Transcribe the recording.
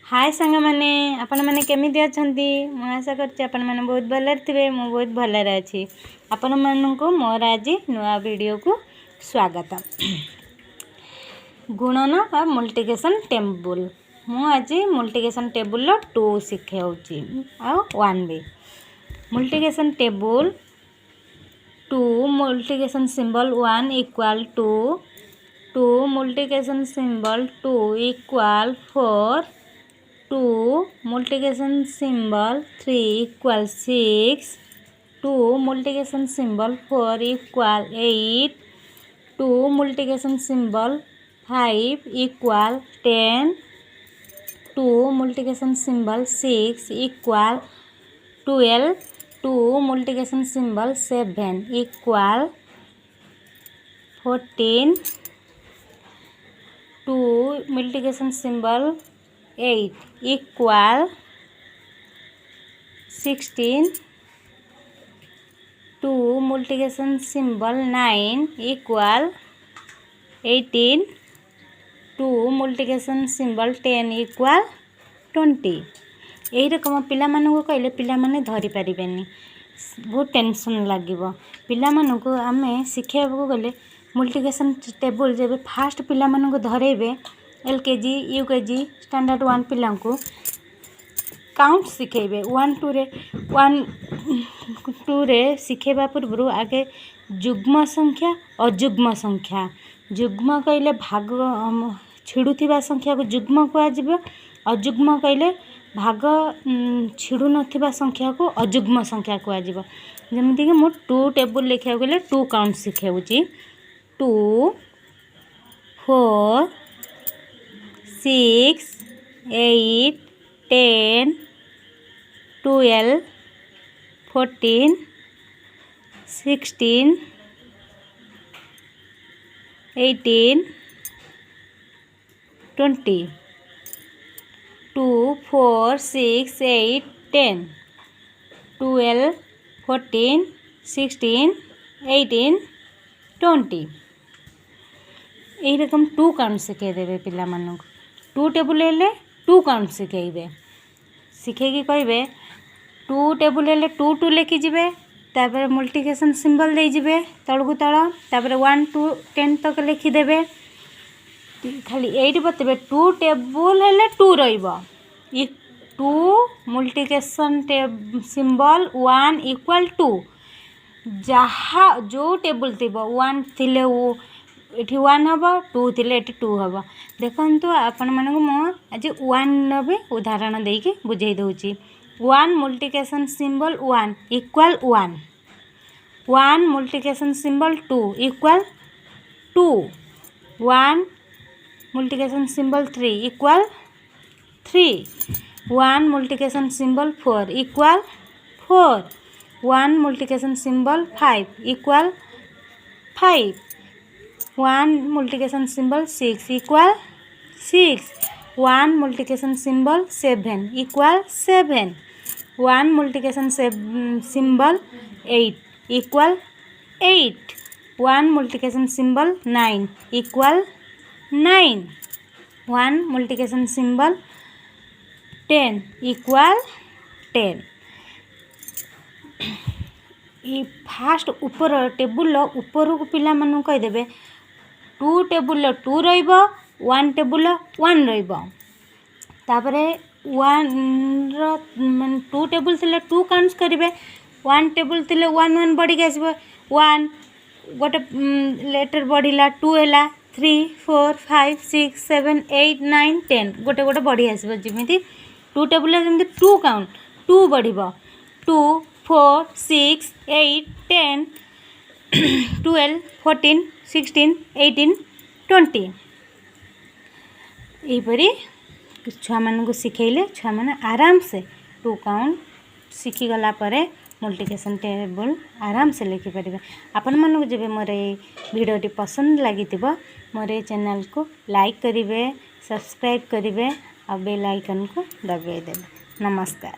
हाय सांग मैंने आपण मैंने केमिति अछंती मु आशा करछि आपण मैंने बहुत भलरे थिबे मु बहुत भलरे अछि आपण माननको मोर आज नुआ वीडियो को स्वागत। गुणन और मल्टीप्लिकेशन टेबल मु आज मल्टीप्लिकेशन टेबल 2 सिखाउछि आ 1 भी multiplication table 2 multiplication symbol 1 equal to 2 multiplication symbol 2 equal 4 2 multiplication symbol 3 equal 6 2 multiplication symbol 4 equal 8 2 multiplication symbol 5 equal 10 2 multiplication symbol 6 equal 12 2 multiplication symbol 7 equal 14 2 multiplication symbol 8 equal 16 2 multiplication symbol 9 equal 18 2 multiplication symbol 10 equal 20 यही रकम पिला मानू कहले पिला माने धरि पारिबेनी बहुत tension लागिवो पिला मानू आमे शिखेबो गले मल्टीप्लिकेशन टेबल जेबे फास्ट पिला मानू धरेबे एलकेजी यूकेजी स्टैंडर्ड 1 पिला को काउंट शिखेबे 1 2 रे शिखेबा पूर्व आगे जुग्म संख्या अजुग्म संख्या जुग्म कहले भाग छिड़ुथिबा संख्या को जुग्म कहा जिवो अजुग्म कहले भाग छिड़ु नथिबा संख्या को अजुग्म संख्या कहा जिवो जेमिति कि मो 2 टेबल लिखिया गेले 2 काउंट शिखेउची 2 4 6 8 10 12 14 16 18 20 2 4 6 8 10 12 14 16 18 20 यही रकम 2 काउंट शिखे देवे पिला मानक 2 टेबल हेले 2 काउंट शिखेबे शिखेकी कहबे 2 टेबल हेले 2 2 लिखि जिवे तापर मल्टीप्लिकेशन सिंबल दे जिवे तळकु तळ तापर 1 2 10 तक लिखि देबे खाली 8 बतेबे 2 टेबल हेले 2 रहइबो 2 मल्टीप्लिकेशन सिंबल 1 इक्वल 2 जहा जो टेबल थिबो 1 थिले वो एठी 1 हबो 2 थिले एठी 2 हबो देखंतु आपण मानक मो आज 1 नबे उदाहरण देई के बुझाई दउची 1 multiplication symbol 1 equal 1 1 multiplication symbol 2 equal 2 1 multiplication symbol 3 equal 3 1 multiplication symbol 4 equal 4 1 multiplication symbol 5 equal 5 1 multiplication symbol 6 equal 6 1 multiplication symbol 7 equal 7 1 multiplication symbol 8 equal 8 1 multiplication symbol 9 equal 9 1 multiplication symbol 10 equal 10 ये फास्ट ऊपर table ऊपर को पिला मानू कह देबे 2 table 2 रहइबो 1 table 1 रहइबो तापरे 1 रो मन 2 टेबुल थिले 2 काउंट करिवे 1 टेबुल थिले 1 1 बढ़ी आसीबो 1 गोटे लेटर बढ़िला 2 हैला 3 4 5 6 7 8 9 10 गोटे गोटे बढ़ी आसीबो जेमिति 2 टेबुल जेमिति 2 काउंट 2 बढ़िबो 2 4 6 8 10 12 14 16 18 20 यहीपरी छुआ मान शिखेले छुआ मैंने आराम से 2 काउंट शिखिगला मल्टीप्लिकेशन टेबल आराम से लिखिपारे आपण मानक जब मोर भिडियोटी पसंद लगी मोर चैनल को लाइक करेंगे सब्सक्राइब करेंगे और बेल आइकन को दबाई देवे। नमस्कार।